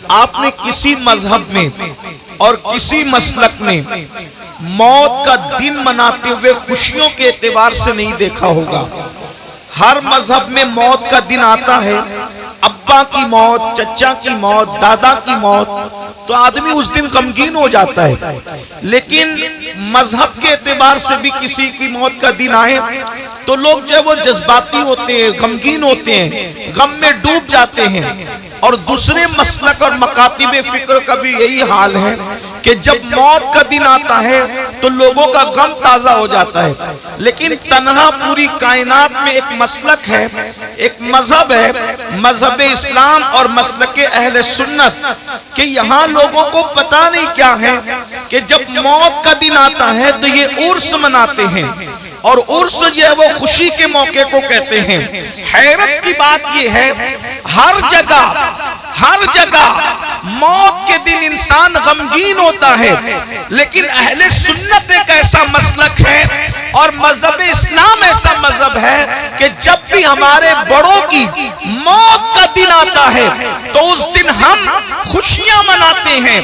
آپ نے کسی مذہب میں اور کسی مسلک میں موت کا دن مناتے ہوئے خوشیوں کے اعتبار سے نہیں دیکھا ہوگا۔ ہر مذہب میں موت کا دن آتا ہے، ابا کی موت، چچا کی موت، دادا کی موت، تو آدمی اس دن غمگین ہو جاتا ہے۔ لیکن مذہب کے اعتبار سے بھی کسی کی موت کا دن آئے تو لوگ جو ہے وہ جذباتی ہوتے ہیں، غمگین ہوتے ہیں، غم میں ڈوب جاتے ہیں۔ اور دوسرے مسلک اور مکاتب فکر کا بھی یہی حال ہے کہ جب موت کا دن آتا ہے تو لوگوں کا غم تازہ ہو جاتا ہے۔ لیکن تنہا پوری کائنات میں ایک مسلک ہے، ایک مذہب ہے، مذہب اسلام اور مسلک اہل سنت، کہ یہاں لوگوں کو پتہ نہیں کیا ہے کہ جب موت کا دن آتا ہے تو یہ عرس مناتے ہیں، اور عرس جو ہے وہ خوشی کے موقع کو کہتے ہیں۔ حیرت کی بات یہ ہے، ہر جگہ موت کے دن انسان غمگین ہوتا ہے، لیکن اہل سنت ایک ایسا مسلک ہے اور مذہب اسلام ایسا مذہب ہے کہ جب بھی ہمارے بڑوں کی موت کا دن آتا ہے تو اس دن ہم خوشیاں مناتے ہیں۔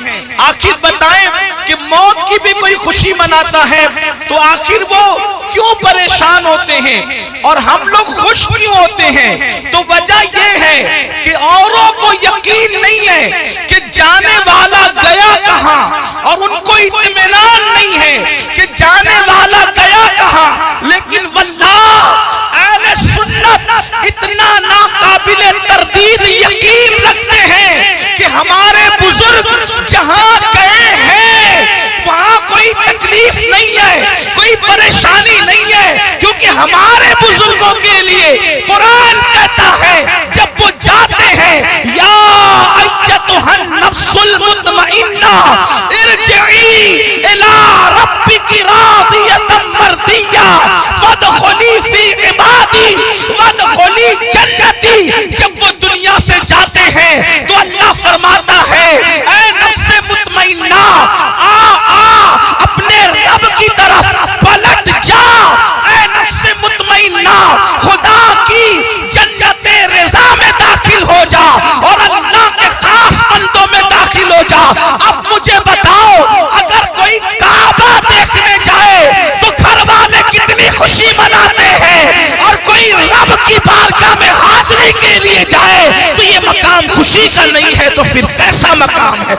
آخر بتائیں کہ موت کی بھی کوئی خوشی مناتا ہے تو آخر وہ کیوں پریشان ہوتے ہیں اور ہم لوگ خوش کیوں ہوتے ہیں؟ تو وجہ یہ ہے کہ اوروں کو یقین نہیں ہے کہ جانے والا گیا کہاں، اور ان کو اطمینان نہیں ہے کہ جانے والا گیا کہاں، لیکن واللہ اہل سنت اتنا ناقابل تردید یقین رکھتے ہیں کہ ہمارے بزرگ جہاں گئے ہیں وہاں کوئی تکلیف نہیں ہے، کوئی پریشانی نہیں ہے، کیونکہ ہمارے بزرگوں کے لیے قرآن کہتا ہے جب وہ جاتے ہیں یا ایتھا النفس المطمئنہ ارجعی الی ربک راضیۃ مرضیہ فادخلی فی عبادی وادخلی جنتی۔ جب وہ دنیا سے جاتے ہیں تو اللہ فرماتا ہے اے نفس مطمئنہ اپنے رب کی طرف پلٹ جا، اے نفس مطمئنہ خدا کی جنت رضا میں داخل ہو جا اور اللہ کے خاص بندوں میں داخل ہو جا۔ اب مجھے بتاؤ، اگر کوئی کعبہ دیکھنے جائے تو گھر والے کتنی خوشی مناتے ہیں، اور کوئی رب کی بارگاہ میں حاضری کے لیے جائے تو یہ مقام خوشی کا نہیں ہے تو پھر کیسا مقام ہے؟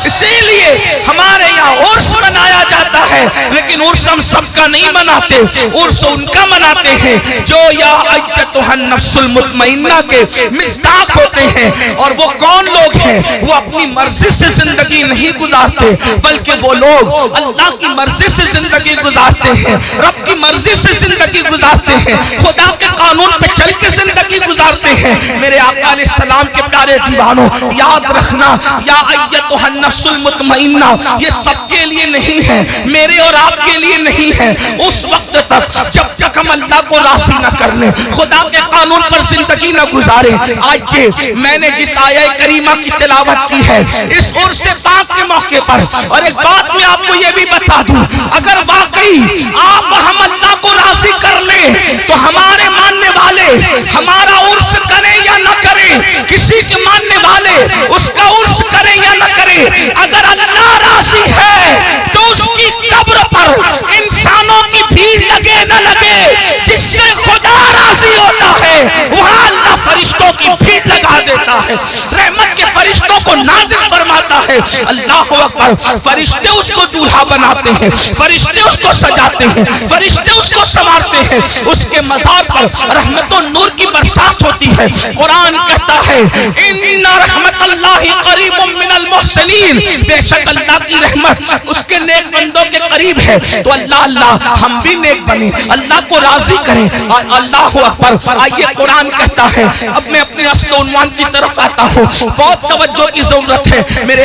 اسی لیے ہمارے یہاں عرس منایا جاتا ہے، لیکن عرس ہم سب کا نہیں مناتے، عرس ان کا مناتے ہیں جو یا ایتھا النفس المطمئنہ کے مصداق ہوتے ہیں۔ اور وہ کون لوگ ہیں؟ وہ اپنی مرضی سے زندگی نہیں گزارتے، بلکہ وہ لوگ اللہ کی مرضی سے زندگی گزارتے ہیں، رب کی مرضی سے زندگی گزارتے ہیں، خدا کے قانون پہ چل کے زندگی گزارتے ہیں۔ میرے آقا علیہ السلام کے پیارے دیوانوں، یاد رکھنا یا ایتھا النفس المطمئنہ یہ سب کے لیے نہیں ہے، میرے اور آپ کے لیے نہیں ہے۔ اس وقت تک جب تک ہم اللہ کو راضی نہ کر لیں، خدا کے قانون پر زندگی نہ گزاریں۔ آج میں نے جس آیہ کریمہ کی تلاوت کی ہے اس عرس پاک کے موقع پر، اور ایک بات میں آپ کو یہ بھی بتا دوں، اگر واقعی آپ ہم اللہ کو راضی کر لیں تو ہمارے ماننے والے ہمارا عرس کریں یا نہ کریں، کسی کے ماننے والے اس کا عرس کریں یا نہ کریں، اگر اللہ راضی ہے تو اس کی قبر پر انسانوں کی بھیڑ لگے نہ لگے، جس سے خدا راضی ہوتا ہے وہاں اللہ فرشتوں کی بھیڑ لگا دیتا ہے، رحمت کے فرشتوں کو نازل فرماتا ہے۔ اللہ اکبر! فرشتے اس کو دولہا بناتے ہیں، فرشتے اس کو سجاتے ہیں، فرشتے اس کو سنوارتے ہیں، اس کے مزار پر رحمت و نور کی برسات ہوتی ہے۔ قرآن کہتا ہے ان رحمت اللہ قریب من المحسنین، بے شک اللہ کی رحمت اس کے نیک بندوں کے قریب ہے۔ تو اللہ ہم بھی نیک بنیں، اللہ کو راضی کریں۔ اللہ اکبر! آئیے قرآن کہتا ہے، اب میں اپنے اصل عنوان کی طرف آتا ہوں، بہت توجہ کی ضرورت ہے۔ میرے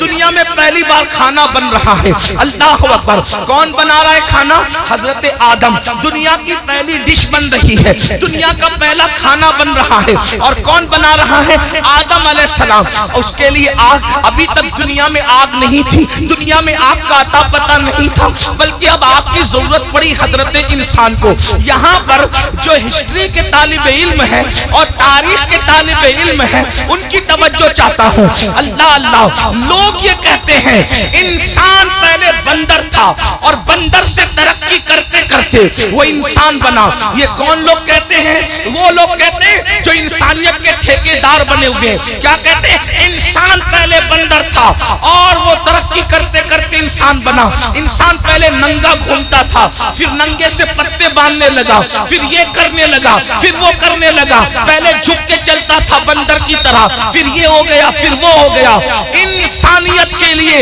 دنیا میں پہلی بار کھانا بن رہا ہے. اللہ اکبر. کون بنا رہا ہے کھانا؟ حضرت آدم. دنیا کی پہلی ڈش بن رہی ہے, دنیا کا پہلا کھانا بن رہا ہے. اور کون بنا رہا ہے؟ آدم علیہ السلام. اس کے لیے آگ, ابھی تک دنیا میں آگ نہیں تھی, دنیا میں آگ کا اتا پتہ نہیں تھا, بلکہ اب آگ کی ضرورت پڑی حضرت انسان کو. یہاں پر جو ہسٹری کے طالب علم ہے اور تاریخ کے طالب علم ہے, ان کی توجہ چاہتا ہوں. اللہ اللہ. لوگ یہ کہتے ہیں انسان پہلے بندر تھا اور بندر سے ترقی کرتے کرتے وہ انسان بنا. یہ کون لوگ کہتے ہیں؟ وہ لوگ کہتے ہیں جو انسانیت کے ٹھیکیدار بنے ہوئے ہیں. کیا کہتے ہیں؟ انسان پہلے بندر تھا اور وہ ترقی کرتے کرتے انسان بنا. انسان پہلے ننگا گھومتا تھا, پھر ننگے سے پتے باندھنے لگا, پھر یہ کرنے لگا, پھر وہ کرنے لگا. پہلے جھک کے چلتا تھا بندر کی طرح, پھر یہ ہو گیا, پھر وہ ہو گیا. انسانیت کے لیے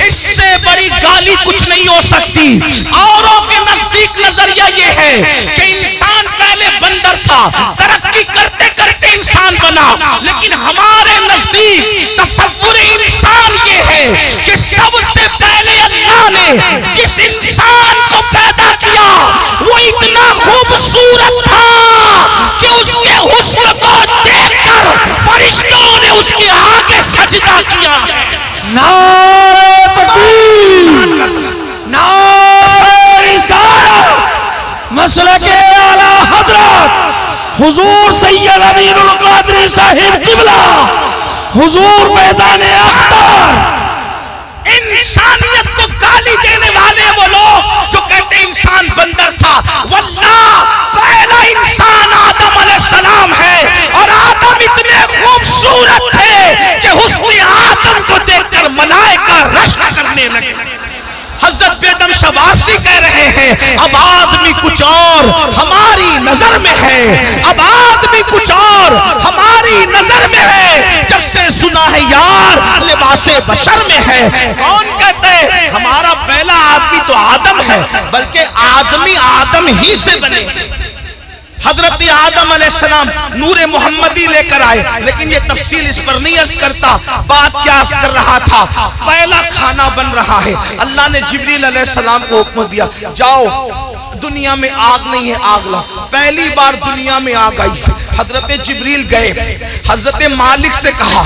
اس سے بڑی گالی کچھ نہیں ہو سکتی. اوروں کے نزدیک نظریہ یہ ہے کہ انسان پہلے بندر تھا, ترقی کرتے کرتے انسان بنا. لیکن ہمارے نزدیک تصور انسان یہ ہے کہ سب سے پہلے اللہ نے جس انسان کو پیدا کیا وہ اتنا خوبصورت تھا کہ اس کے حسن کو دیکھ کر فرشتوں نے اس کے آگے سجدہ کیا. نعرہ تکبیر, نعرہ رسالت, مسلک اعلی حضرت حضور سید امین القادری صاحب قبلہ, حضور فیضان اختر. انسانیت کو گالی دینے والے وہ لوگ جو کہتے ہیں انسان بندر تھا. واللہ پہلا انسان آدم علیہ السلام ہے, اور آدم اتنے خوبصورت تھے کہ حسن آدم کو دیکھ کر ملائکہ رشک کرنے لگے. حضرت بیدم شوارسی کہہ رہے ہیں اب آدمی کچھ اور ہماری نظر میں ہے, اب آدمی کچھ اور ہماری نظر میں ہے. جب سے سنا ہے یار لباس بشر میں ہے. کون کہتے ہیں ہمارا پہلا آدمی تو آدم ہے, بلکہ آدمی آدم ہی سے بنے. حضرت آدم علیہ السلام نور محمدی لے کر آئے, لیکن یہ تفصیل اس پر نہیں عرض کرتا. بات کیا عرض کر رہا تھا؟ پہلا کھانا بن رہا ہے. اللہ نے جبریل علیہ السلام کو حکم دیا, جاؤ دنیا میں آگ نہیں ہے, آگ لا. پہلی بار دنیا میں آگ آئی. حضرت جبریل گئے, حضرت مالک سے کہا.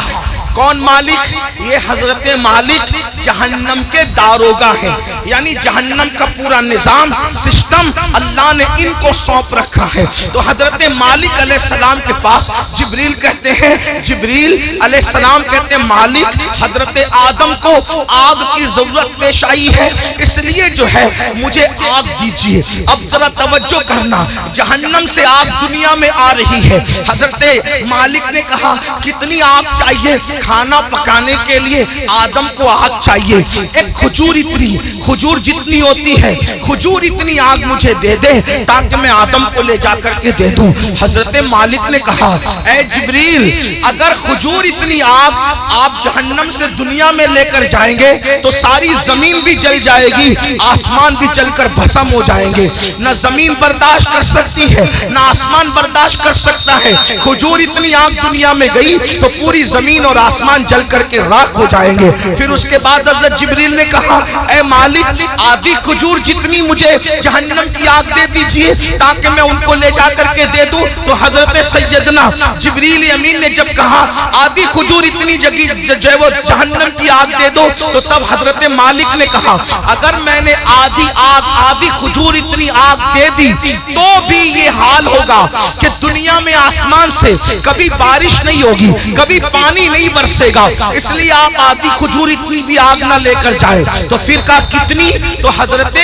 کون مالک؟ یہ حضرت مالک جہنم کے داروغہ ہیں, یعنی جہنم کا پورا نظام سسٹم اللہ نے ان کو سونپ رکھا ہے. تو حضرت مالک علیہ السلام کے پاس جبریل کہتے ہیں, جبریل علیہ السلام کہتے ہیں مالک حضرت آدم کو آگ کی ضرورت پیش آئی ہے, اس لیے جو ہے مجھے آگ دیجیے. اب ذرا توجہ کرنا, جہنم سے آگ دنیا میں آ رہی ہے. حضرت مالک نے کہا کتنی آگ چاہیے؟ کھانا پکانے کے لیے آدم کو آگ چاہیے. ایک کھجور, اتنی کھجور جتنی ہوتی ہے, کھجور اتنی آگ مجھے دے دے تاکہ میں آدم کو لے جا کر کے دے دوں. حضرت مالک نے کہا اے جبریل, اگر کھجور اتنی آگ آپ جہنم سے دنیا میں لے کر جائیں گے تو ساری زمین بھی جل جائے گی, آسمان بھی جل کر بھسم ہو جائیں گے. نہ زمین برداشت کر سکتی ہے, نہ آسمان برداشت کر سکتا ہے. کھجور اتنی آگ دنیا میں گئی تو پوری زمین اور آسمان جل کر کے راکھ ہو جائیں گے. پھر اس کے بعد حضرت جبریل نے کہا اے مالک, آدھی کھجور جتنی مجھے جہنم کی آگ دے دیجئے تاکہ میں ان کو لے جا کر کے دے دوں. تو حضرت سیدنا جبریل امین نے جب کہا آدھی کھجور اتنی جو ہے وہ جہنم کی آگ دے دو, تو تب حضرت مالک نے کہا اگر میں نے آدھی کھجور اتنی آگ دے دی تو بھی یہ حال ہوگا کہ دنیا میں آسمان سے کبھی بارش نہیں ہوگی, کبھی پانی نہیں برسے گا, اس لیے آپ آدھی کھجور اتنی بھی آگ نہ لے کر جائیں. تو پھر کہا کتنی؟ تو حضرت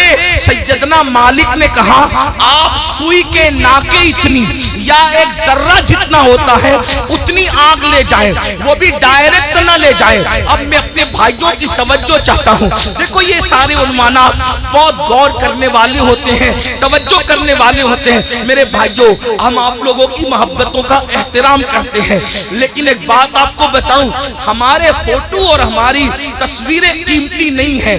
سیدنا مالک نے کہا آپ سوئی کے ناکے اتنی یا ایک ذرہ جتنا ہوتا ہے اتنی آگ لے جائیں, وہ بھی ڈائریکٹ نہ لے جائیں. اب میں اپنے بھائیوں کی توجہ چاہتا ہوں. دیکھو یہ سارے عنوانات بہت غور کرنے والے ہوتے ہیں, توجہ کرنے والے ہوتے ہیں. میرے بھائیوں, ہم آپ لوگوں کی محبتوں کا احترام کرتے ہیں, لیکن ایک بات آپ کو بتاؤں, ہمارے فوٹو اور ہماری تصویریں قیمتی نہیں ہیں,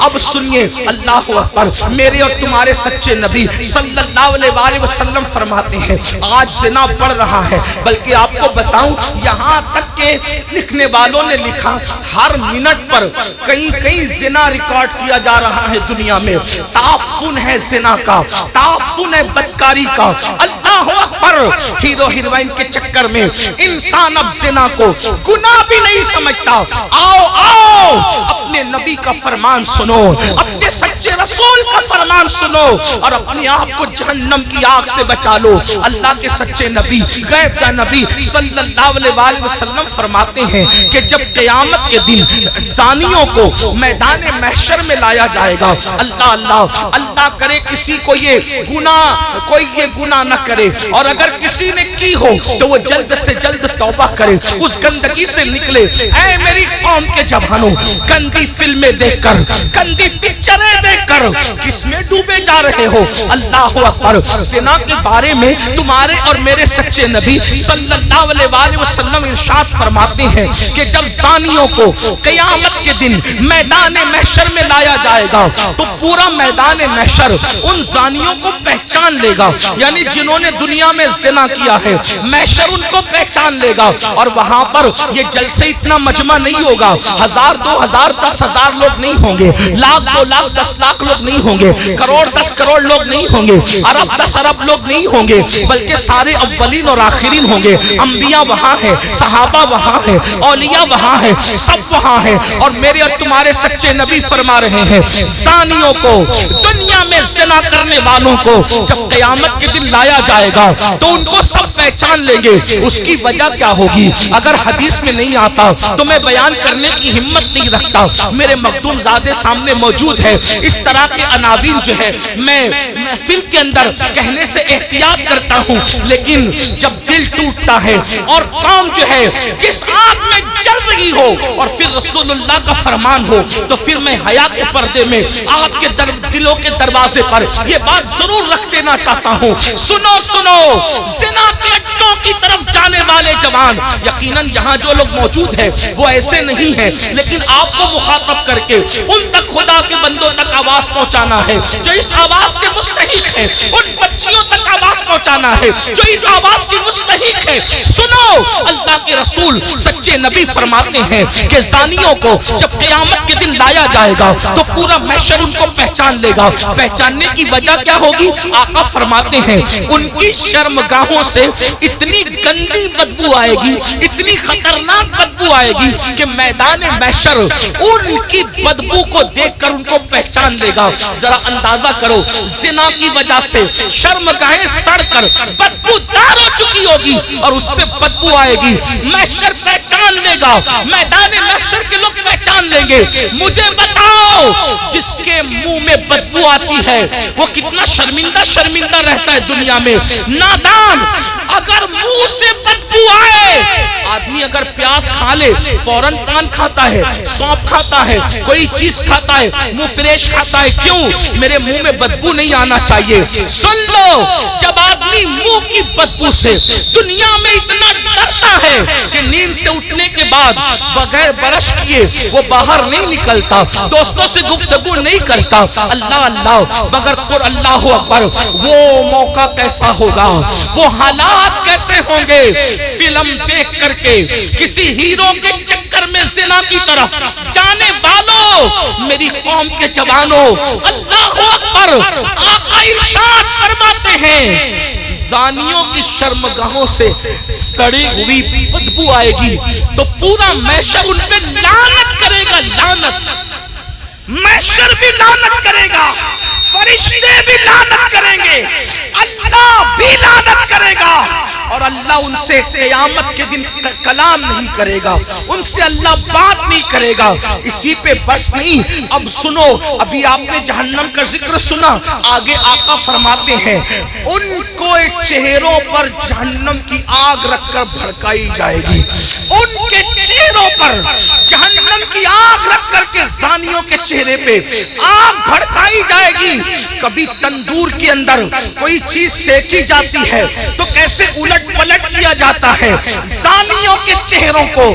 اب سنیے اللہ اکبر، میرے اور تمہارے سچے نبی صلی اللہ علیہ وسلم فرماتے ہیں آج زنا بڑھ رہا ہے، بلکہ آپ کو بتاؤں یہاں تک کہ لکھنے والوں نے لکھا ہر منٹ پر کئی زنا ریکارڈ کیا جا رہا ہے دنیا میں، تعفن ہے زنا کا، تعفن ہے بدکاری کا۔ اللہ اکبر، ہیرو ہیروئن کے چکر میں انسان اب زنا کو گناہ بھی نہیں سمجھتا۔ آؤ آؤ اپنے نبی کا فرمان سنو، اپنے سچے رسول کا فرمان سنو اور اپنے آپ کو جہنم کی آگ سے بچا لو۔ اللہ کے سچے نبی غیب کا نبی صلی اللہ علیہ وسلم فرماتے ہیں کہ جب قیامت کے دن زانیوں کو میدان محشر میں لایا جائے گا، اللہ اللہ اللہ کرے کسی کو یہ گناہ نہ کرے، اور اگر کسی نے کی ہو تو وہ جلد سے جلد توبہ کرے، اس گندگی سے نکلے۔ اے میری قوم کے جوانوں، گندی فلمیں دیکھ کر، گندی پکچریں دیکھ کر کس میں ڈوبے جا رہے ہو؟ اللہ اکبر، زنا کے بارے میں تمہارے اور میرے سچے نبی صلی اللہ علیہ وسلم ارشاد فرماتے ہیں کہ جب زانیوں کو قیامت کے دن میدان محشر میں لایا جائے گا تو پورا میدان محشر ان زانیوں کو پہچان لے گا، یعنی جنہوں نے دنیا میں زنا کیا ہے محشر ان کو پہچان لے گا، اور وہاں پر یہ جلسے اتنا مجمع نہیں ہوگا، 1000 2000 10,000 لوگ نہیں ہوں گے، لاکھ 2 لاکھ 10 لاکھ لوگ نہیں ہوں گے، کروڑ 10 کروڑ لوگ نہیں ہوں گے، ارب 10 ارب لوگ نہیں ہوں گے، بلکہ سارے اولین اور آخرین ہوں گے۔ انبیاء وہاں ہیں، صحابہ وہاں ہیں، اولیاء وہاں ہیں، سب وہاں ہیں، اور میرے اور تمہارے سچے نبی فرما رہے ہیں زانیوں کو، دنیا میں زنا کرنے والوں کو جب قیامت کے دن لایا جائے گا تو ان کو سب پہچان لیں گے۔ اس کی وجہ کیا ہوگی؟ اگر حدیث میں نہیں آتا تو میں بیان کرنے کی ہمت نہیں رکھتا، میرے مخدوم زادے سامنے موجود ہے۔ اس طرح کے عناوین جو ہے میں محفل کے اندر کہنے سے احتیاط کرتا ہوں، لیکن جب دل ٹوٹتا ہے اور قوم جو ہے جس آگ میں جل رہی ہو اور پھر رسول اللہ کا فرمان ہو تو پھر میں حیا کے پردے میں آپ کے دلوں کے دروازے پر یہ بات ضرور رکھ دینا چاہتا ہوں، سنو سنو، زنا کے اڈوں کی طرف جانے والے جوان، یقیناً یہاں جو لوگ موجود ہیں وہ ایسے نہیں ہیں، لیکن آپ کو مخاطب کر کے ان تک خدا کے بندوں تک آواز پہنچانا ہے جو اس آواز کے مستحق ہیں، ان بچیوں تک آواز پہنچانا ہے جو اس آواز کی مستحق ہے۔ سنو، اللہ کے رسول سچے نبی فرماتے ہیں کہ زانیوں کو جب قیامت کے دن لایا جائے گا تو پورا محشر ان کو پہچان لے گا۔ پہچاننے کی وجہ کیا ہوگی؟ آقا فرماتے ہیں ان کی شرمگاہوں سے اتنی گندی بدبو آئے گی، اتنی خطرناک بدبو آئے گی کہ میدان محشر ان کی بدبو کو دیکھ کر ان کو پہچان لے گا۔ ذرا اندازہ کرو، زنا کی وجہ سے شرمگاہیں سڑ کر بدبو دار ہو چکی ہوگی اور اس سے بدبو آئے گی، محشر پہچان لے گا، میدان محشر کے لوگ پہچان لیں گے۔ مجھے بتاؤ جس کے منہ میں بدبو آتی ہے وہ کتنا شرمندہ رہتا ہے دنیا میں۔ نادان، اگر منہ سے بدبو آئے، آدمی اگر پیاز کھا لے فوراً پان کھاتا ہے، سونپ کھاتا ہے، کوئی چیز کھاتا ہے، منہ فریش کھاتا ہے، کیوں؟ میرے منہ میں بدبو نہیں آنا چاہیے۔ سن لو، جب آدمی منہ کی بدبو سے دنیا میں اتنا ڈرتا ہے کہ نیند سے اٹھنے کے بعد بغیر برش کیے وہ باہر نہیں نکلتا، دوستوں سے گفتگو نہیں کرتا، اللہ اللہ مگر اللہ اکبر، وہ موقع کیسا ہوگا، وہ حالات کیسے ہوں گے؟ فلم دیکھ کر کے کسی ہیرو کے چکر میں زنا کی طرف جانے والوں، میری قوم کے جوانوں، اللہ اکبر، آقا ارشاد فرماتے ہیں زانیوں کی شرمگاہوں سے سڑی ہوئی بدبو آئے گی تو پورا محشر ان پہ لعنت کرے گا، لعنت، محشر بھی لعنت کرے گا، فرشتے بھی لعنت کریں گے، اللہ بھی لعنت کرے گا، اور اللہ ان سے قیامت کے دن کلام نہیں کرے گا، ان سے اللہ بات نہیں کرے گا۔ اسی پہ بس نہیں، اب سنو، ابھی آپ نے جہنم کا ذکر سنا، آگے آقا فرماتے ہیں ان کو چہروں پر جہنم کی آگ رکھ کر بھڑکائی جائے گی، ان کے چہروں پر جہنم کی آگ رکھ کر کے زانیوں کے چہرے پہ آگ بھڑکائی جائے گی۔ کبھی تندور کے اندر کوئی چیز سیکی جاتی ہے تو کیسے الٹ پلٹ کیا جاتا ہے، زانیوں کے چہروں کو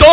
2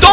2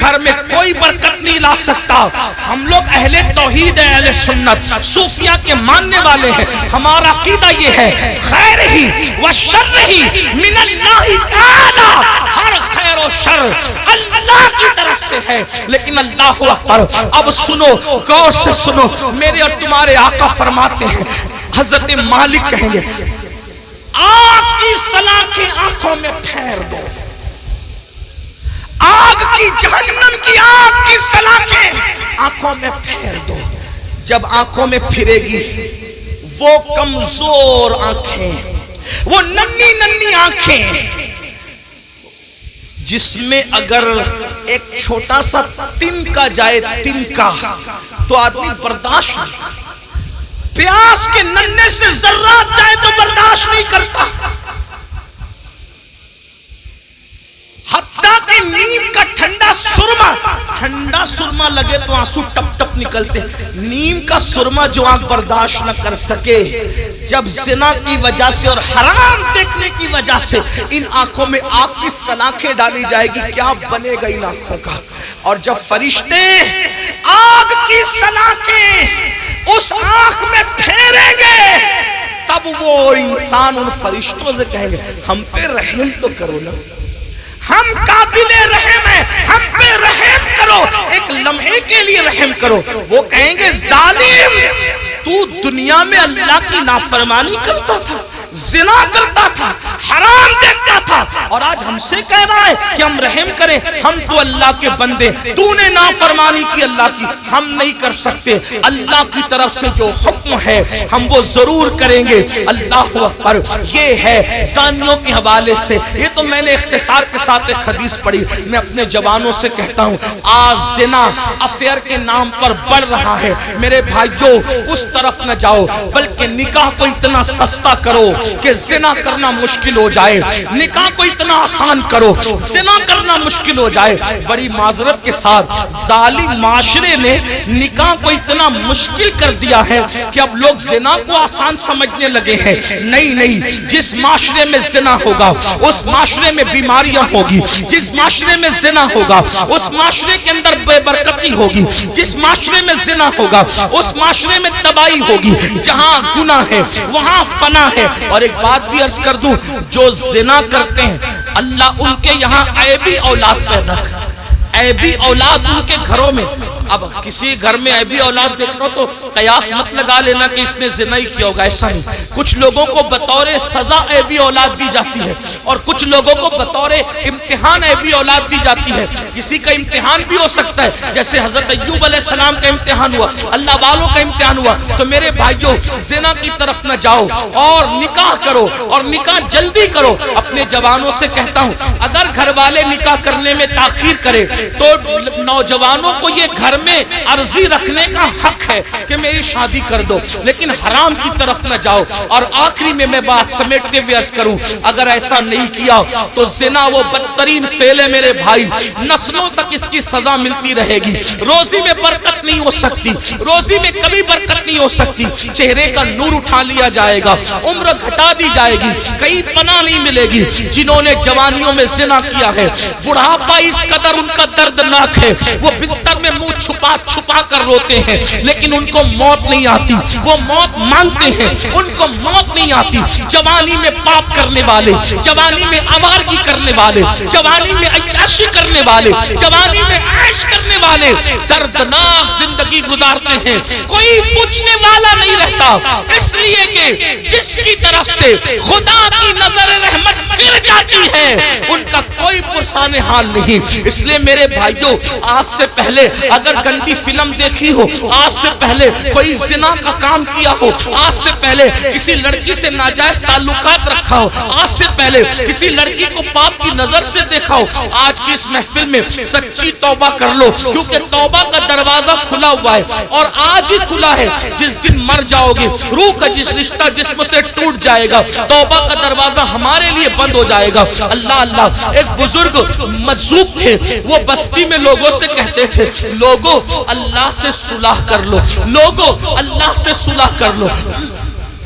گھر میں کوئی برکت نہیں لا سکتا۔ ہم لوگ اہل توحید ہیں، اہل سنت، صوفیہ کے ماننے والے ہیں۔ ہمارا عقیدہ یہ ہے خیر ہی و شر ہی من اللہ تعالی، ہر خیر و شر اللہ کی طرف سے ہے۔ لیکن اللہ اکبر، اب سنو، غور سے سنو، میرے اور تمہارے آقا فرماتے ہیں، حضرت مالک کہیں گے آگ کی سلاخیں آنکھوں میں پھیر دو، آگ کی، جہنم کی آگ کی سلاخیں آنکھوں میں پھیر دو۔ جب آنکھوں میں پھرے گی وہ کمزور آنکھیں، وہ ننھی ننھی آنکھیں جس میں اگر ایک چھوٹا سا تنکا جائے، تنکا، تو آدمی برداشت نہیں، پیاس کے ننھے سے ذرات جائے تو برداشت نہیں کرتا، حتیٰ کہ نیم کا ٹھنڈا سرما لگے تو آنسو ٹپ ٹپ نکلتے۔ نیم کا سرما جو آنکھ برداشت نہ کر سکے، جب زنا کی وجہ سے اور حرام دیکھنے کی وجہ سے ان آنکھوں میں آگ کی سلاخیں ڈالی جائے گی، کیا بنے گا ان آنکھوں کا؟ اور جب فرشتے آگ کی سلاخیں اس آنکھ میں پھیریں گے، تب وہ انسان ان فرشتوں سے کہیں گے ہم پہ رحم تو کرو نا، ہم قابل رحم ہیں، ہم پہ رحم کرو، ایک لمحے کے لیے رحم کرو۔ وہ کہیں گے ظالم، تو دنیا میں اللہ کی نافرمانی کرتا تھا، زنا کرتا تھا، حرام دیکھتا تھا، اور آج ہم سے کہہ رہا ہے کہ ہم رحم کریں، ہم تو اللہ کے بندے، تو نے نافرمانی کی اللہ کی، ہم نہیں کر سکتے۔ اللہ کی طرف سے جو حکم ہے ہم وہ ضرور کریں گے۔ اللہ اکبر۔ یہ ہے زانیوں کے حوالے سے، یہ تو میں نے اختصار کے ساتھ ایک حدیث پڑھی۔ میں اپنے جوانوں سے کہتا ہوں آج زنا افیئر کے نام پر بڑھ رہا ہے، میرے بھائیو اس طرف نہ جاؤ، بلکہ نکاح کو اتنا سستا کرو کہ زنا کرنا مشکل ہو جائے، نکاح کو اتنا آسان کرو زنا کرنا مشکل ہو جائے۔ بڑی معذرت کے ساتھ ظالم معاشرے نے نکاح کو اتنا مشکل کر دیا ہے کہ اب لوگ زنا کو آسان سمجھنے لگے ہیں۔ نہیں، جس معاشرے میں زنا ہوگا اس معاشرے میں بیماریاں ہوگی، جس معاشرے میں زنا ہوگا اس معاشرے کے اندر بے برکتی ہوگی، جس معاشرے میں زنا ہوگا اس معاشرے میں تباہی ہوگی۔ جہاں گناہ ہے وہاں فنا ہے۔ اور ایک بات بھی عرض کر دوں، جو زنا کرتے ہیں اللہ ان کے یہاں عیبی اولاد پیدا کر، عیبی اولاد ان کے گھروں میں۔ اب کسی گھر میں عیبی اولاد دیکھو تو قیاس مت لگا لینا کہ اس نے زنا ہی کیا ہوگا، ایسا نہیں۔ کچھ لوگوں کو بطور سزا عیبی اولاد دی جاتی ہے اور کچھ لوگوں کو بطور امتحان عیبی اولاد دی جاتی ہے۔ کسی کا امتحان بھی ہو سکتا ہے، جیسے حضرت ایوب علیہ السلام کا امتحان ہوا، اللہ والوں کا امتحان ہوا۔ تو میرے بھائیو زنا کی طرف نہ جاؤ اور نکاح کرو، اور نکاح جلدی کرو۔ اپنے جوانوں سے کہتا ہوں اگر گھر والے نکاح کرنے میں تاخیر کرے تو نوجوانوں کو یہ گھر میں عرضی رکھنے کا حق ہے کہ میری شادی کر دو، لیکن حرام کی طرف نہ جاؤ۔ اور آخری میں بات سمیٹتے ہوئے عرض کروں، اگر ایسا نہیں کیا تو زنا وہ بدترین فعل ہے میرے بھائی، نسلوں تک اس کی سزا ملتی رہے گی۔ روزی میں برکت نہیں ہو سکتی، روزی میں کبھی برکت نہیں ہو سکتی، چہرے کا نور اٹھا لیا جائے گا، عمر گھٹا دی جائے گی، کہیں پناہ نہیں ملے گی۔ جنہوں نے جوانیوں میں زنا کیا ہے بڑھاپا اس قدر ان کا دردناک ہے، وہ بستر میں منہ چھپا چھپا کر روتے ہیں، لیکن ان کو موت نہیں آتی، وہ موت مانگتے ہیں، ان کو موت نہیں آتی۔ جوانی میں پاپ کرنے والے، جوانی میں آوارگی کرنے والے، جوانی میں عیاشی کرنے والے، جوانی میں عیش کرنے والے دردناک زندگی گزارتے ہیں، کوئی پوچھنے والا نہیں رہتا، اس لیے کہ جس کی طرف سے خدا کی نظر رحمت پھر جاتی ہے ان کا کوئی پرسان حال نہیں۔ اس لیے میرے بھائیو آج سے پہلے اگر گندی فلم دیکھی ہو، آج سے پہلے کوئی زنا کا کام کیا ہو، آج سے پہلے کسی لڑکی سے ناجائز تعلقات رکھا ہو، آج سے پہلے کسی لڑکی کو پاپ کی نظر سے دیکھا ہو، آج کی اس محفل میں سچی توبہ کر لو، کیونکہ توبہ کا دروازہ کھلا ہوا ہے اور آج ہی کھلا ہے۔ جس دن مر جاؤ گے روح کا جس رشتہ جسم سے ٹوٹ جائے گا، توبہ کا دروازہ ہمارے لیے بند ہو جائے گا۔ اللہ ایک بزرگ مجذوب تھے، وہ بستی میں لوگوں سے کہتے تھے لوگوں اللہ سے صلح کر لو، لوگوں اللہ سے صلح کر لو۔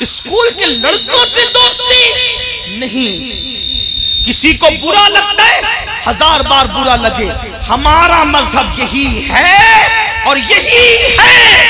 اسکول کے لڑکوں سے دوستی نہیں. کسی کو برا لگتا ہے 1000 بار برا لگے، ہمارا مذہب یہی ہے اور یہی ہے.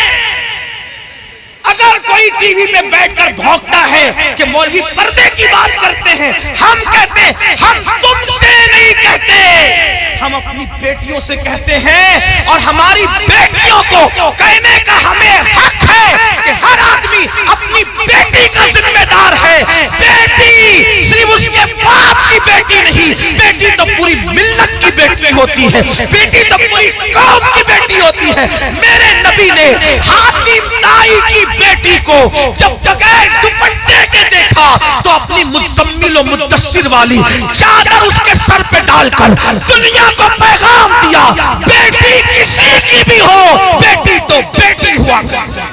اگر کوئی ٹی وی پہ بیٹھ کر بھونکتا ہے کہ مولوی پردے کی بات کرتے ہیں، ہم کہتے ہیں ہم تم سے نہیں کہتے، ہم اپنی بیٹیوں سے کہتے ہیں، اور ہماری بیٹیوں کو کہنے کا ہمیں حق ہے کہ ہر آدمی اپنی بیٹی کا ذمہ دار ہے. بیٹی صرف اس کے باپ کی بیٹی نہیں، بیٹی تو پوری ملت کی بیٹی ہوتی ہے، بیٹی تو پوری قوم کی بیٹی ہوتی ہے. میرے نبی نے حاتم طائی کی بیٹی کو جب بغیر دوپٹے کے دیکھا تو اپنی مزمل و مدثر والی چادر اس کے سر پہ ڈال کر دنیا کو پیغام دیا، بیٹی کسی کی بھی ہو، بیٹی تو بیٹی ہوا کرتی ہے.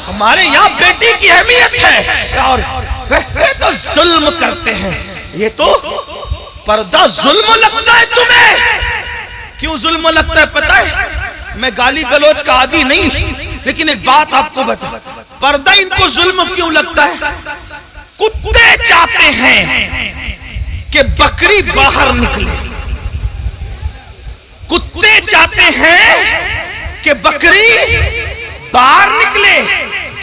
ہمارے یہاں بیٹی کی اہمیت ہے، اور یہ تو ظلم کرتے ہیں. یہ تو پردہ ظلم لگتا ہے تمہیں. کیوں ظلم لگتا ہے پتہ ہے؟ میں گالی گلوچ کا عادی نہیں، لیکن ایک بات آپ کو بتا، پردہ ان کو ظلم کیوں لگتا ہے؟ کتے چاہتے ہیں کہ بکری باہر نکلے، کتے چاہتے ہیں کہ بکری باہر نکلے.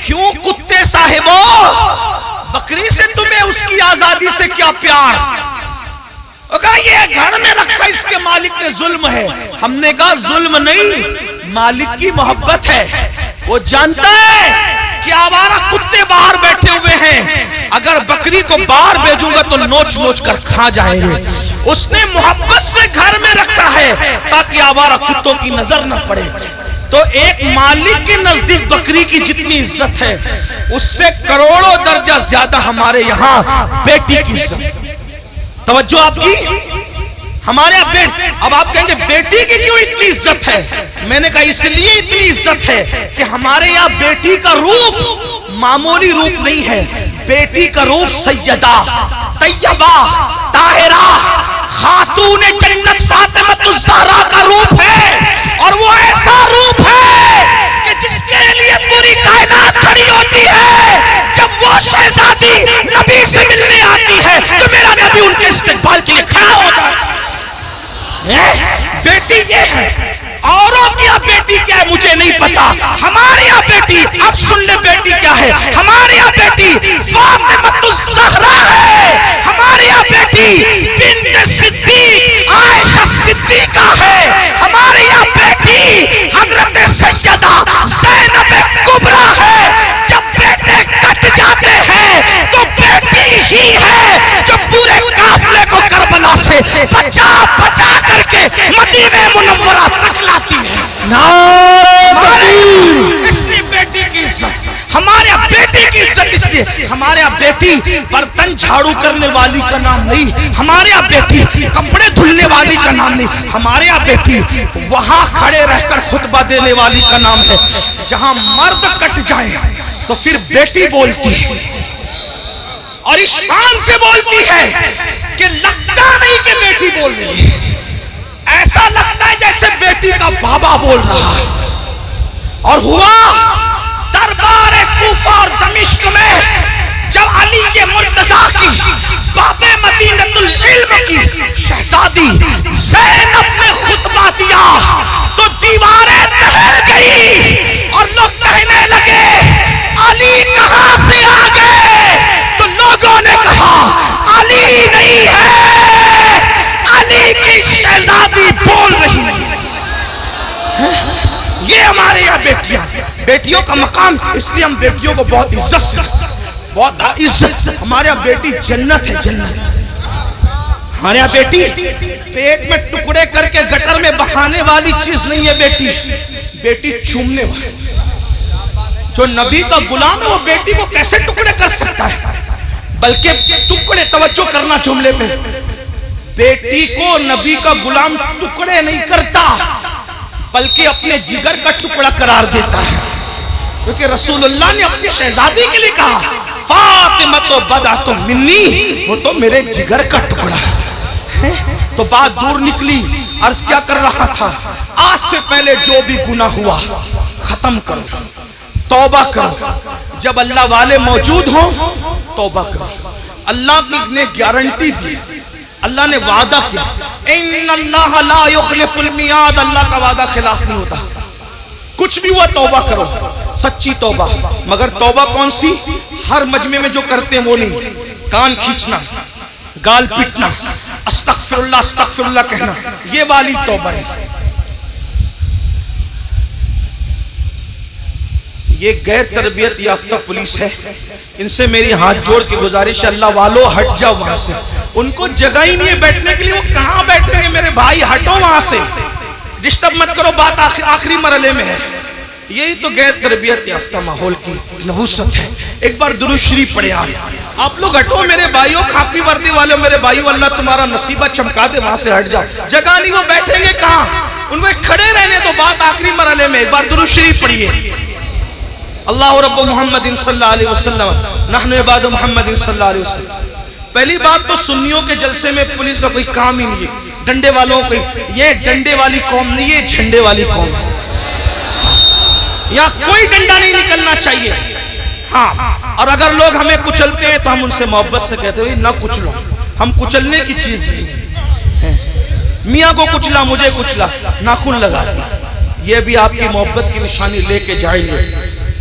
کیوں کتے صاحبوں؟ بکری سے تمہیں اس کی آزادی سے کیا پیار؟ کہا یہ گھر میں رکھا اس کے مالک نے ظلم ہے. ہم نے کہا ظلم نہیں، مالک کی محبت ہے. وہ جانتا ہے کہ آوارہ کتے باہر بیٹھے ہوئے ہیں، اگر بکری کو باہر بھیجوں گا تو نوچ نوچ کر کھا جائیں گے. اس نے محبت سے گھر میں رکھا ہے تاکہ آوارہ کتوں کی نظر نہ پڑے. تو ایک مالک کے نزدیک بکری کی جتنی عزت ہے اس سے کروڑوں درجہ زیادہ ہمارے یہاں بیٹی کی عزت. توجہ آپ کی. ہمارے اب آپ کہیں گے بیٹی کی کیوں اتنی عزت ہے؟ میں نے کہا اس لیے اتنی عزت ہے کہ ہمارے یہاں بیٹی کا روپ معمولی روپ نہیں ہے. بیٹی کا روپ سیدہ طیبہ طاہرہ خاتون جنت فاطمہ الزہرا کا روپ ہے، اور وہ ایسا روپ ہے کہ جس کے لیے پوری کائنات کھڑی ہوتی ہے. جب وہ شہزادی نبی سے ملنے آتی ہے تو میرا نبی ان کے استقبال کے لیے کھڑا ہوتا ہے. بیٹی یہ ہے. اوروں کی بیٹی کیا ہے مجھے نہیں پتا، ہمارے یہاں بیٹی، اب سن لے بیٹی کیا ہے. ہمارے یہاں بیٹی فاطمہ الزہرا ہے، ہمارے یہاں بیٹی بنت صدیق عائشہ صدیقہ ہے، ہمارے یہاں بیٹی حضرت سیدہ زینب کبریٰ ہے. جب بیٹے کٹ جاتے ہیں تو بیٹی ہی ہے جو پورے قافلے کو کربلا سے بچا بچا کر کے مدینہ منورہ تک لاتی ہے. نعرہ تکبیر. اس لیے بیٹی کی عزت، ہمارے یہاں بیٹی کی عزت اس لیے. ہمارے یہاں بیٹی برتن جھاڑو کرنے والی کا نام نہیں، ہمارے یہاں بیٹی کپڑے دھلنے والی کا نام نہیں، ہمارے یہاں بیٹی وہاں کھڑے رہ کر خطبہ دینے والی کا نام ہے. جہاں مرد کٹ جائے تو پھر بیٹی بولتی ہے، اور اس شان سے بولتی ہے کہ لگتا نہیں کہ بیٹی بول رہی ہے، ایسا لگتا ہے جیسے بیٹی کا بابا بول رہا ہے. اور ہوا دربار کوفہ اور دمشق میں جب علی مرتضیٰ کی باب مدینۃ العلم کی شہزادی زینب نے خطبہ دیا تو دیواریں دہل گئی اور لوگ کہنے لگے علی کہاں سے آ گئے؟ تو لوگوں نے کہا علی نہیں ہے، علی کی شہزادی بول رہی ہے. یہ ہمارے یہاں بیٹیاں، بیٹیوں کا مقام، اس لیے ہم بیٹیوں کو بہت عزت سے، بہت عزت. ہمارے یہاں بیٹی جنت ہے، جنت. ہمارے یہاں بیٹی پیٹ میں ٹکڑے کر کے گٹر میں بہانے والی چیز نہیں ہے. بیٹی بیٹی چومنے والی. جو نبی کا غلام ہے وہ بیٹی کو کیسے ٹکڑے کر سکتا ہے؟ بلکہ ٹکڑے، توجہ کرنا جملے پہ، بیٹی کو نبی کا غلام ٹکڑے نہیں کرتا بلکہ اپنے جگر کا ٹکڑا قرار دیتا ہے. کیونکہ رسول اللہ نے اپنی شہزادی کے لیے کہا فاطمہ تو بضعۃ منی، وہ تو میرے جگر کا ٹکڑا ہے. تو بات دور نکلی. عرض کیا کر رہا تھا؟ آج سے پہلے جو بھی گناہ ہوا ختم کرو. توبہ کرو. جب اللہ والے موجود ہوں توبہ کرو. اللہ کی نے گارنٹی دی, اللہ نے وعدہ کیا, ان اللہ لا یخلف المیعاد, اللہ کا وعدہ خلاف نہیں ہوتا. کچھ بھی ہوا توبہ کرو, سچی توبہ. مگر توبہ کون سی؟ ہر مجمع میں جو کرتے ہیں وہ نہیں. کان کھینچنا, گال پٹنا, استغفر اللہ کہنا, یہ والی توبہ ہے. یہ غیر تربیت یافتہ پولیس ہے, ان سے میری ہاتھ جوڑ کے گزارش ہے, اللہ والو ہٹ جاؤ وہاں سے. ان کو جگہ ہی نہیں ہے بیٹھنے کے لیے, وہ کہاں بیٹھیں گے میرے بھائی؟ ہٹو وہاں سے, ڈسٹرب مت کرو, بات آخری مرحلے میں ہے. یہی تو غیر تربیت یافتہ ماحول کی نحوست ہے. ایک بار درود شریف پڑھے. آپ لوگ ہٹو میرے بھائیوں, خاکی وردی والے میرے بھائیوں, اللہ تمہارا نصیبہ چمکا دے, وہاں سے ہٹ جاؤ. جگہ نہیں, وہ بیٹھیں گے کہاں؟ ان کو کھڑے رہنے تو, بات آخری مرحلے میں. ایک بار درود شریف پڑھیے. اللہ رب محمد صلی اللہ علیہ وسلم, نحن عباد محمد صلی اللہ علیہ وسلم. پہلی بات تو سنیوں کے جلسے میں پولیس کا کوئی کام ہی نہیں ہے. ڈنڈے والوں کو, یہ ڈنڈے والی قوم نہیں, یہ جھنڈے والی قوم ہے. یہاں کوئی ڈنڈا نہیں نکلنا چاہیے. ہاں, اور اگر لوگ ہمیں کچلتے ہیں تو ہم ان سے محبت سے کہتے ہیں نہ کچلو, ہم کچلنے کی چیز نہیں. میاں کو کچلا, مجھے کچلا, ناخن لگا دیا, یہ بھی آپ کی محبت کی نشانی لے کے جائیں گے.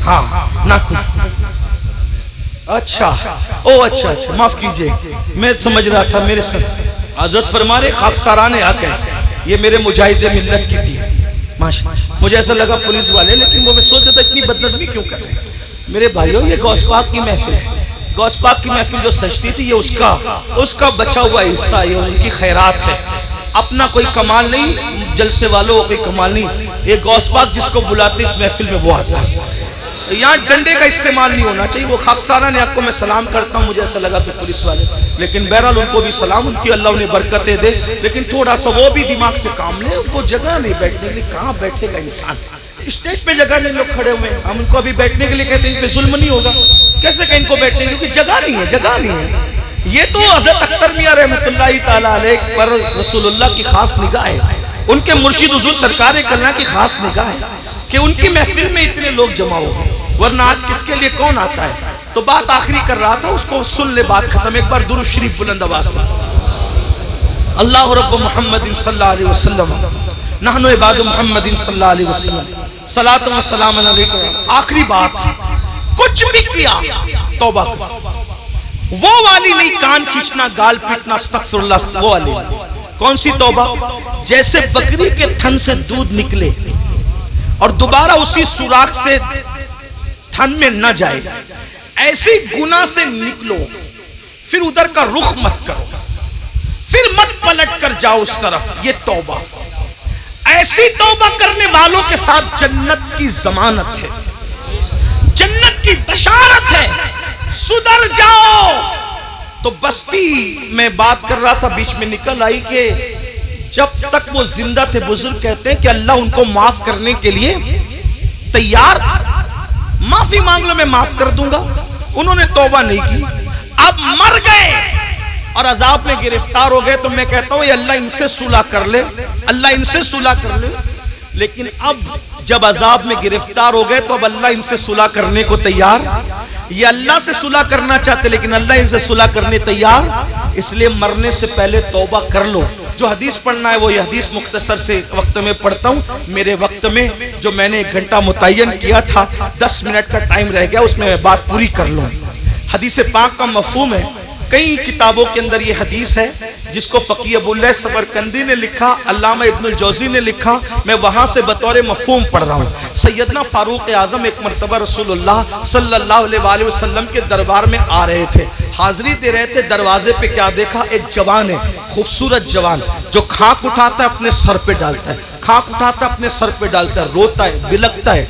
ہاں ناخن. اچھا اچھا, معاف کیجئے, میں سمجھ رہا تھا میرے سر. حضرت فرما رہے خاکساران حق ہے, یہ میرے مجاہد ملت کی ٹیم. مجھے ایسا لگا پولیس والے, لیکن وہ میں سوچا تھا اتنی بدنظمی کیوں کر رہے ہیں میرے بھائیوں. یہ غوث پاک کی محفل ہے, غوث پاک کی محفل جو سجتی تھی, یہ اس کا بچا ہوا حصہ, یہ ان کی خیرات ہے. اپنا کوئی کمال نہیں, جلسے والوں کو کوئی کمال نہیں. یہ غوث پاک جس کو بلاتے اس محفل میں وہ آتا ہے. یہاں ڈنڈے کا استعمال نہیں ہونا چاہیے. وہ خاکساران حق کو میں سلام کرتا ہوں, مجھے ایسا لگا کہ پولیس والے, لیکن بہرحال ان کو بھی سلام, ان کی اللہ انہیں برکتیں دے. لیکن تھوڑا سا وہ بھی دماغ سے کام لے. ان کو جگہ نہیں بیٹھنے کے لیے, کہاں بیٹھے گا انسان؟ اسٹیج پہ جگہ نہیں, لوگ کھڑے ہوئے ہیں, ہم ان کو ابھی بیٹھنے کے لیے کہتے ہیں, اس پہ ظلم نہیں ہوگا. کیسے کہ ان کو بیٹھنے, کیونکہ جگہ نہیں ہے, جگہ نہیں ہے. یہ تو حضرت اختر میاں رحمت اللہ تعالیٰ علیہ پر رسول اللہ کی خاص نگاہ ہے, ان کے مرشد حضور سرکار کلہ کی خاص نگاہ ہے کہ ان کی محفل میں اتنے لوگ جمع ہو گئے. ورنہ آج کس کے لیے کون آتا ہے؟ تو بات آخری کر رہا تھا, اس کو سن لے, بات ختم. ایک بار درود شریف بلند آواز سے. اللہ رب محمد صلی اللہ علیہ وسلم, نحن عباد محمد صلی اللہ علیہ وسلم, صلاۃ و سلام علیکم. آخری بات, کچھ بھی کیا توبہ کر. وہ والی نہیں, کان کھینچنا, گال پیٹنا, استغفر اللہ, وہ والی. کون سی توبہ؟ جیسے بکری کے تھن سے دودھ نکلے اور دوبارہ اسی سوراخ سے تھن میں نہ جائے, ایسی گناہ سے نکلو, پھر ادھر کا رخ مت کرو, پھر مت پلٹ کر جاؤ اس طرف. یہ توبہ, ایسی توبہ کرنے والوں کے ساتھ جنت کی ضمانت ہے, جنت کی بشارت ہے. سدھر جاؤ. تو بستی میں بات کر رہا تھا, بیچ میں نکل آئی کہ جب تک وہ زندہ تھے, بزرگ کہتے ہیں کہ اللہ ان کو معاف کرنے کے لیے تیار تھا. معافی مانگ لو, میں معاف کر دوں گا. انہوں نے توبہ نہیں کی, اب مر گئے اور عذاب میں گرفتار ہو گئے. تو میں کہتا ہوں یہ اللہ ان سے صلح کر لے, اللہ ان سے صلح کر لے. لیکن اب جب عذاب میں گرفتار ہو گئے تو اب اللہ ان سے صلح کرنے کو تیار. یہ اللہ سے صلح کرنا چاہتے لیکن اللہ ان سے صلح کرنے تیار. اس لیے مرنے سے پہلے توبہ کر لو. جو حدیث پڑھنا ہے وہ یہ حدیث مختصر سے وقت میں پڑھتا ہوں. میرے وقت میں جو میں نے 1 گھنٹہ متعین کیا تھا, 10 منٹ کا ٹائم رہ گیا, اس میں بات پوری کر لوں. حدیث پاک کا مفہوم ہے, کئی کتابوں کے اندر یہ حدیث ہے جس کو فقیہ ابو اللہ سمرقندی نے لکھا, علامہ ابن الجوزی نے لکھا. میں وہاں سے بطور مفہوم پڑھ رہا ہوں. سیدنا فاروق اعظم ایک مرتبہ رسول اللہ صلی اللہ علیہ وآلہ وسلم کے دربار میں آ رہے تھے, حاضری دے رہے تھے. دروازے پہ کیا دیکھا؟ ایک جوان ہے, خوبصورت جوان, جو کھاک اٹھاتا ہے اپنے سر پہ ڈالتا ہے, کھاک اٹھاتا ہے اپنے سر پہ ڈالتا ہے, روتا ہے, بلکتا ہے,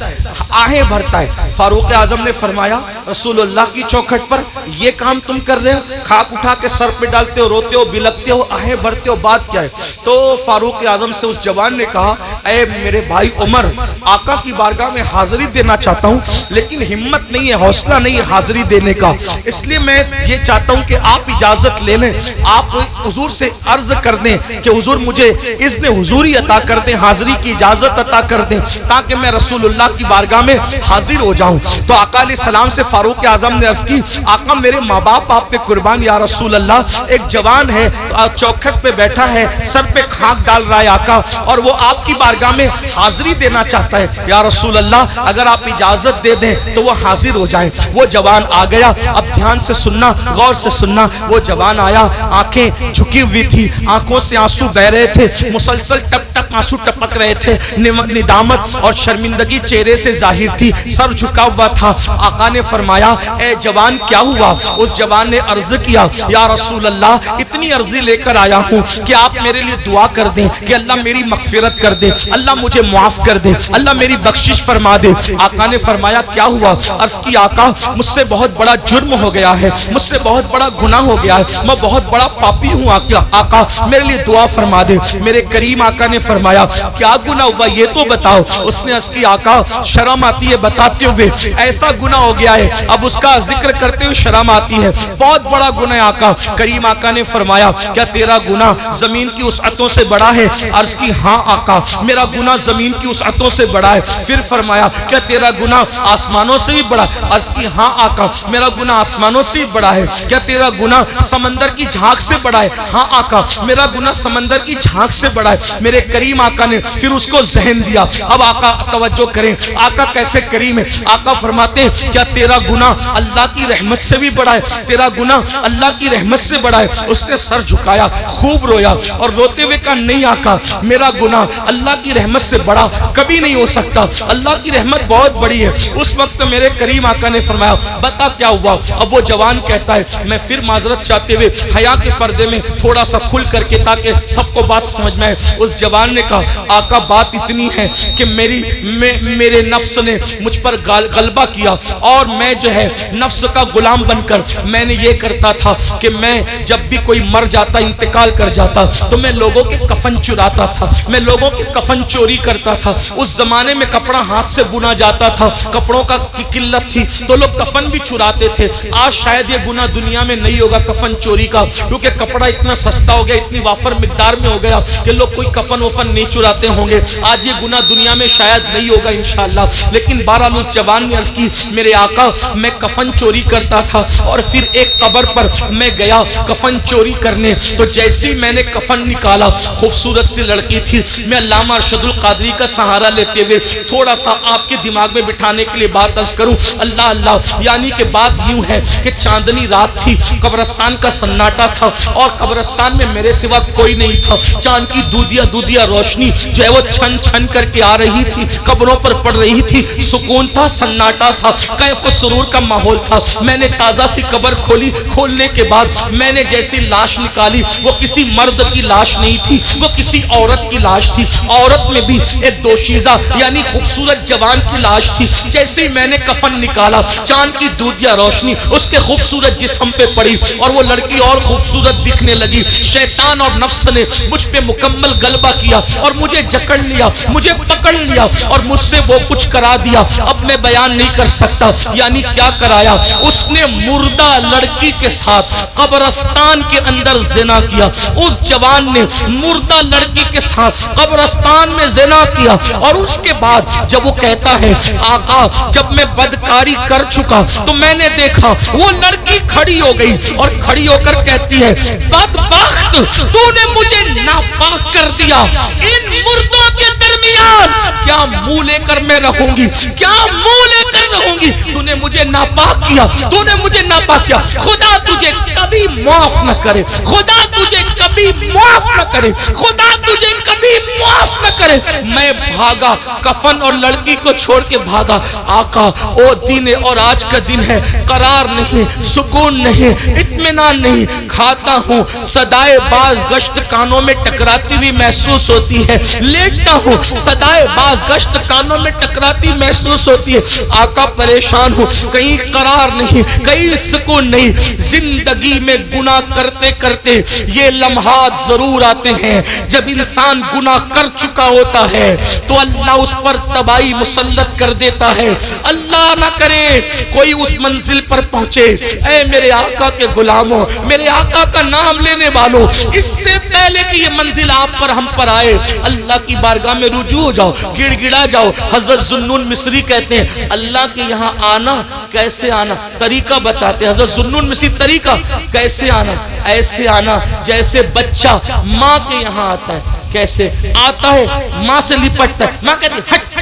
آہیں بھرتا ہے. فاروق اعظم نے فرمایا رسول اللہ کی چوکھٹ پر یہ کام تم کر رہے ہو, کھاک اٹھا کے سر پہ ڈالتے ہو, روتے ہو, بلکتے ہو, آہیں بھرتے ہو, بات کیا ہے؟ تو فاروق اعظم سے اس جوان نے کہا اے میرے بھائی عمر، آقا کی بارگاہ میں حاضری دینا چاہتا ہوں لیکن ہمت نہیں ہے، حوصلہ نہیں ہے حاضری دینے کا، اس لیے میں یہ چاہتا ہوں کہ آپ اجازت لے لیں، آپ حضور سے عرض کر دیں کہ حضور مجھے اذن حضوری عطا کر دیں، حاضری کی اجازت عطا کر دیں تاکہ میں رسول اللہ کی بارگاہ میں حاضر ہو جاؤں۔ تو آقا علیہ السلام سے فاروق اعظم نے عرض کی، آقا میرے ماں باپ آپ پہ قربان یا رسول اللہ، ایک جوان ہے چوکھٹ پہ بیٹھا ہے، سر پہ خاک ڈال رہا ہے آقا، اور وہ آپ کی بارگاہ میں حاضری دینا چاہتا ہے، یا رسول اللہ اگر آپ اجازت دے دیں تو وہ حاضر ہو جائیں۔ وہ جوان آ گیا، اب دھیان سے سننا، غور سے سننا، وہ جوان آیا، آنکھیں جھکی ہوئی تھی، آنکھوں سے آنسو بہ رہے تھے، مسلسل ٹپ ٹپ آنسو ٹپک رہے تھے، ندامت اور شرمندگی چہرے سے ظاہر تھی، سر جھکا ہوا تھا۔ آقا نے فرمایا اے جوان کیا ہوا؟ اس جوان نے عرض کیا یا رسول اللہ اتنی عرضی لے کر آیا ہوں کہ آپ میرے لیے دعا کر دیں کہ اللہ میری مغفرت کر دے، اللہ مجھے معاف کر دے، اللہ میری بخشش فرما دے۔ آقا نے فرمایا کیا ہوا؟ عرض کی آقا مجھ سے بہت بڑا جرم ہو گیا ہے، مجھ سے بہت بڑا گناہ ہو گیا ہے، میں بہت بڑا پاپی ہوں آقا میرے لیے دعا فرما دے۔ میرے کریم آقا نے فرمایا کیا گناہ ہوا یہ تو بتاؤ۔ اس نے عرض کی آقا شرم آتی ہے بتاتے ہوئے، ایسا گناہ ہو گیا ہے، اب اس کا ذکر کرتے ہوئے شرم آتی ہے، بہت بڑا گناہ ہے آقا۔ کریم آقا نے فرمایا کیا تیرا گناہ زمین کی وسعتوں سے بڑا ہے؟ عرض کی ہاں آقا میرا گناہ زمین کی وسعتوں سے بڑا ہے۔ پھر فرمایا کیا تیرا گناہ آسمانوں سے بھی بڑا؟ عرض کی ہاں آقا میرا گناہ آسمانوں سے بھی بڑا ہے۔ کیا تیرا گناہ سمندر کی جھانک سے بڑا ہے؟ ہاں آقا میرا گناہ سمندر کی جھانک سے بڑا ہے۔ میرے کریم آقا نے پھر اس کو ذہن دیا۔ اب آقا توجہ کریں، آقا کیسے کریم ہے۔ آقا فرماتے ہیں کیا تیرا گناہ اللہ کی رحمت سے بھی بڑا ہے؟ تیرا گناہ اللہ کی رحمت سے بڑا ہے۔ اس نے سر جھکایا، خوب رویا اور روتے ہوئے کہا نہیں آقا میرا گناہ اللہ کی رحمت سے بڑا کبھی نہیں ہو سکتا، اللہ کی رحمت بہت بڑی ہے۔ اس وقت میرے کریم آقا نے فرمایا بتا کیا ہوا؟ اب وہ جوان کہتا ہے میں پھر معذرت چاہتے ہوئے حیا کے پردے میں تھوڑا سا کھل کر کے تاکہ سب کو بات سمجھ میں آئے، اس جوان نے کہا آقا بات اتنی ہے کہ میرے نفس نے مجھ پر غلبہ کیا اور میں جو ہے نفس کا غلام بن کر میں نے یہ کرتا تھا کہ میں جب بھی کوئی مر جاتا انتقال کر جاتا تو میں لوگوں کے کفن چراتا تھا، میں لوگوں کے کفن چوری کرتا تھا۔ اس زمانے میں کپڑا ہاتھ سے بنا جاتا تھا، کپڑوں کا قلت تھی تو لوگ کفن بھی چراتے تھے۔ آج شاید یہ گناہ دنیا میں نہیں ہوگا کفن چوری کا، کیونکہ کپڑا اتنا سستا ہو گیا، اتنی وافر مقدار میں ہو گیا کہ لوگ کوئی کفن وفن نہیں چراتے ہوں گے۔ آج یہ گناہ دنیا میں شاید نہیں ہوگا انشاءاللہ، لیکن بہرحال اس جوان نے عرض کی میرے آقا میں کفن چوری کرتا تھا اور پھر ایک قبر پر میں گیا کفن چوری کرنے، تو جیسی میں نے کفن نکالا خوبصورت سی لڑکی تھی۔ میں علامہ ارشد القادری کا سہارا لیتے ہوئے تھوڑا سا آپ کے دماغ میں بٹھانے کے لیے بات عرض کروں، اللہ اللہ، یعنی کہ بات یوں ہے کہ چاندنی رات تھی، قبرستان کا سناٹا تھا اور قبرستان میں میرے سوا کوئی نہیں تھا۔ چاند کی دودیا دودیا روشنی جو ہے وہ چھن چھن کر کے آ رہی تھی، قبروں پر پڑ رہی تھی، سکون تھا، سناٹا تھا، کیف و سرور کا ماحول تھا۔ میں نے تازہ سی قبر کھولی، کھولنے کے بعد میں نے جیسی لاش نکالی وہ کسی مرد کی لاش نہیں تھی، وہ کسی عورت کی لاش تھی، عورت میں بھی ایک دوشیزہ یعنی خوبصورت جوان کی لاش تھی۔ جیسے میں نے کفن نکالا چاند کی دودیا روشنی اس کے خوبصورت جسم پہ پڑی اور وہ لڑکی اور خوبصورت دکھنے لگی۔ شیطان اور نفس نے مجھ پہ مکمل غلبہ کیا اور مجھے جکڑ لیا، مجھے پکڑ لیا اور مجھ سے وہ کچھ کرا دیا اب میں بیان نہیں کر سکتا۔ یعنی کیا کرایا؟ اس نے مردہ لڑکی کے ساتھ قبرستان کے اندر زنا کیا۔ اس جوان نے مردہ لڑکی کے ساتھ قبرستان میں زنا کیا اور اس کے بعد جب وہ کہتا ہے آقا جب میں بدکاری کر چکا تو میں نے دیکھا وہ لڑکی کھڑی ہو گئی اور کھڑی ہو کر کہتی ہے بدبخت تو نے مجھے ناپاک کر دیا، ان مردوں کے درمیان کیا منہ لے کر میں رہوں گی، کیا منہ لے کر رہوں گی؟ تو نے مجھے ناپاک کیا، تو نے مجھے ناپاک کیا، خدا تجھے کبھی معاف نہ کرے، خدا تجھے کبھی معاف نہ کرے، خدا تجھے کبھی معاف نہ کرے۔ میں بھاگا، کفن اور لڑکی کو چھوڑ کے بھاگا۔ آقا او دن اور آج کا دن ہے، قرار نہیں، سکون نہیں، اطمینان نہیں، کھاتا ہوں صدائے باز گشت کانوں میں ٹکراتی ہوئی محسوس ہوتی ہے، لیٹتا ہوں صدائے بازگشت کانوں میں ٹکراتی محسوس ہوتی ہے. آقا پریشان ہو, کہیں قرار نہیں, کہیں سکون نہیں. زندگی میں گناہ کرتے کرتے یہ لمحات ضرور آتے ہیں جب انسان گناہ کر چکا ہوتا ہے تو اللہ اس پر تباہی مسلط کر دیتا ہے. اللہ نہ کرے کوئی اس منزل پر پہنچے. اے میرے آقا کے غلاموں, میرے آقا کا نام لینے والوں, اس سے پہلے کہ یہ منزل آپ پر ہم پر آئے, اللہ کی بارگاہ میں رجوع ہو جاؤ, گڑ گڑا جاؤ. حضرت ذوالنون مصری کہتے ہیں اللہ کے یہاں آنا کیسے آنا, طریقہ بتاتے ہیں. حضرت ذوالنون مصری طریقہ کیسے آنا, ایسے آنا جیسے بچہ ماں کے یہاں آتا ہے. کیسے آتا ہے, ماں سے لپٹتا ہے, ماں کہتی ہے ہٹ.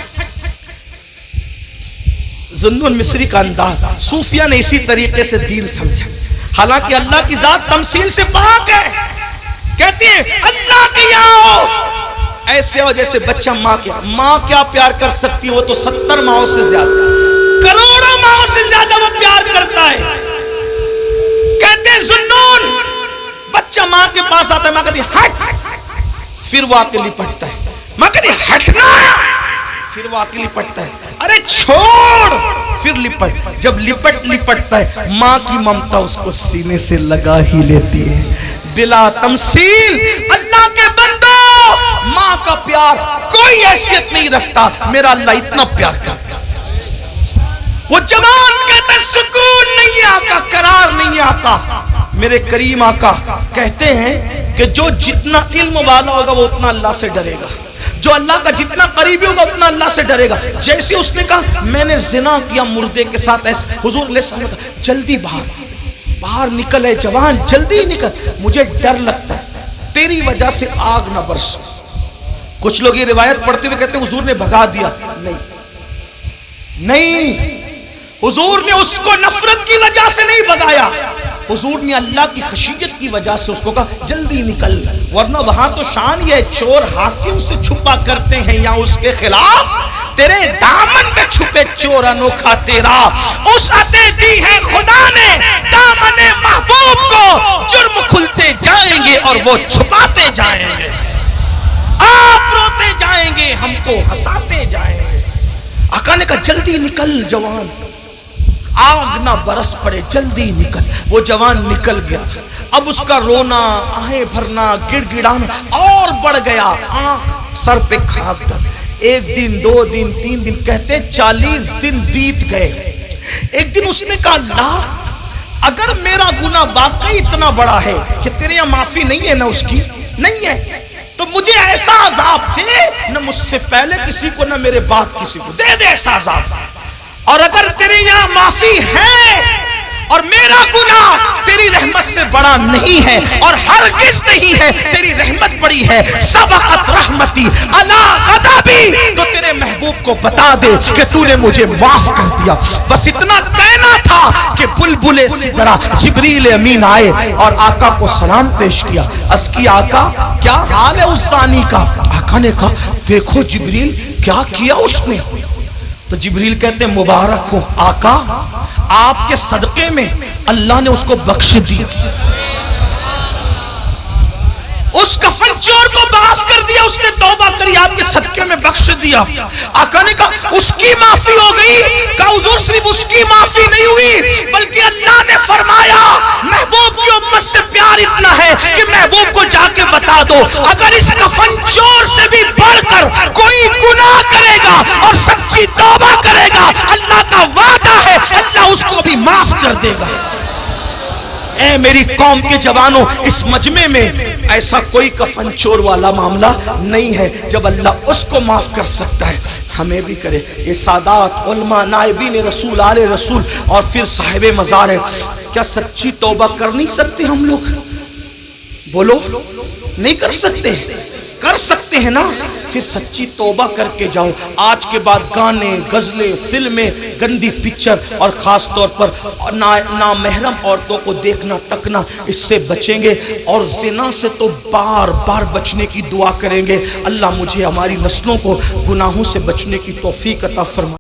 ذوالنون مصری کا انداز صوفیہ نے اسی طریقے سے دین سمجھا. حالانکہ اللہ کی ذات تمثیل سے پاک ہے. کہتے ہیں اللہ کے یہاں ایسے ہو جیسے بچہ ماں کے. ماں کیا پیار کر سکتی ہے, وہ تو 70 ماؤں سے زیادہ, کروڑوں ماؤں سے زیادہ وہ پیار کرتا ہے. کہتے ہیں ذوالنون, بچہ ماں کے پاس آتا ہے, ماں کہتی ہے ہٹ, پھر وہ آ کے لپٹتا ہے. ماں کہتی ہے ہٹنا, پھر وہ آ کے لپٹتا ہے. ارے چھوڑ, پھر لپٹ. جب لپٹتا ہے ماں کی ممتا اس کو سینے سے لگا ہی لیتی ہے. بلا تمثیل اللہ کے بندو, ماں کا پیار کوئی حیثیت نہیں رکھتا. میرا اللہ اتنا پیار کرتا. وہ جوان کہتا ہے سکون نہیں آقا, قرار نہیں آقا. میرے کریم آقا کہتے ہیں کہ جو جتنا علم والا ہوگا وہ اتنا اللہ سے ڈرے گا, جو اللہ کا جتنا قریبی ہوگا اتنا اللہ سے ڈرے گا. جیسے اس نے کہا میں نے زنا کیا مردے کے ساتھ, ایسے حضور علیہ السلام نے کہا جلدی باہر نکل, ہے جوان جلدی نکل, مجھے ڈر لگتا ہے تیری وجہ سے آگ نہ برس. کچھ لوگ یہ روایت پڑھتے ہوئے کہتے ہیں حضور نے بھگا دیا. نہیں, حضور نے اس کو نفرت کی وجہ سے نہیں بھگایا, حضور نے اللہ کی خشیت کی وجہ سے اس کو کہا جلدی نکل. ورنہ وہاں تو شان یہ چور حاکم سے چھپا کرتے ہیں یا اس کے خلاف, تیرے دامن میں چھپے چور انوکھا تیرا. اس عطے دی ہے خدا نے دامن محبوب کو, جرم کھلتے جائیں گے اور وہ چھپاتے جائیں گے. آپ روتے جائیں گے, ہم کو ہنساتے جائیں گے. آقا نے کہا جلدی نکل جوان, آگ نہ برس پڑے, جلدی نکل. وہ جوان نکل گیا. اب اس کا رونا, آہیں بھرنا, گڑ گڑانا اور بڑھ گیا. آنکھ سر پہ خاک ڈال. 1 دن 2 دن 3 دن, کہتے 40 دن بیت گئے. ایک دن اس نے کہا اللہ اگر میرا گناہ واقعی اتنا بڑا ہے کہ تیرے یہاں معافی نہیں ہے, نہ اس کی نہیں ہے, تو مجھے ایسا عذاب دے, نہ مجھ سے پہلے کسی کو نہ میرے بعد کسی کو, دے ایسا عذاب. اور اگر تیرے یہاں معافی ہے اور میرا گناہ تیری رحمت سے بڑا نہیں ہے اور ہرگز نہیں ہے, تیری رحمت بڑی ہے, سبقت رحمتی علی غضبی, تو تیرے محبوب کو بتا دے کہ تو نے مجھے معاف کر دیا. بس اتنا کہنا تھا کہ بلبل سدرا جبریل امین آئے اور آقا کو سلام پیش کیا. عرض کی آقا کیا حال ہے اس زانی کا؟ آقا نے کہا دیکھو جبریل کیا کیا اس نے. تو جبریل کہتے ہیں مبارک ہو آقا, آپ کے صدقے میں اللہ نے اس کو بخش دیا, اس کفن چور کو معاف کر دیا, اس نے توبہ کری, آپ کے صدقے میں بخش دیا. آقا نے کہا اس کی معافی ہو گئی. کہا حضور صرف اس کی معافی نہیں ہوئی بلکہ اللہ نے فرمایا محبوب کی امت سے پیار اتنا ہے کہ محبوب کو جا کے بتا دو اگر اس کفن چور سے بھی بڑھ کر کوئی گناہ کرے گا اور سچی توبہ کرے گا, اللہ کا وعدہ ہے اللہ اس کو بھی معاف کر دے گا. اے میری قوم کے جوانوں, اس مجمع میں ایسا کوئی کفن چور والا معاملہ نہیں ہے. جب اللہ اس کو معاف کر سکتا ہے ہمیں بھی کرے. یہ سادات علماء نائبین رسول آل رسول اور پھر صاحب مزار ہے, کیا سچی توبہ کر نہیں سکتے ہم لوگ؟ بولو نہیں کر سکتے؟ کر سکتے ہیں نا. پھر سچی توبہ کر کے جاؤ. آج کے بعد گانے, غزلیں, فلمیں, گندی پکچر اور خاص طور پر نامحرم عورتوں کو دیکھنا تکنا, اس سے بچیں گے. اور زنا سے تو بار بار بچنے کی دعا کریں گے. اللہ مجھے ہماری نسلوں کو گناہوں سے بچنے کی توفیق عطا فرمائے.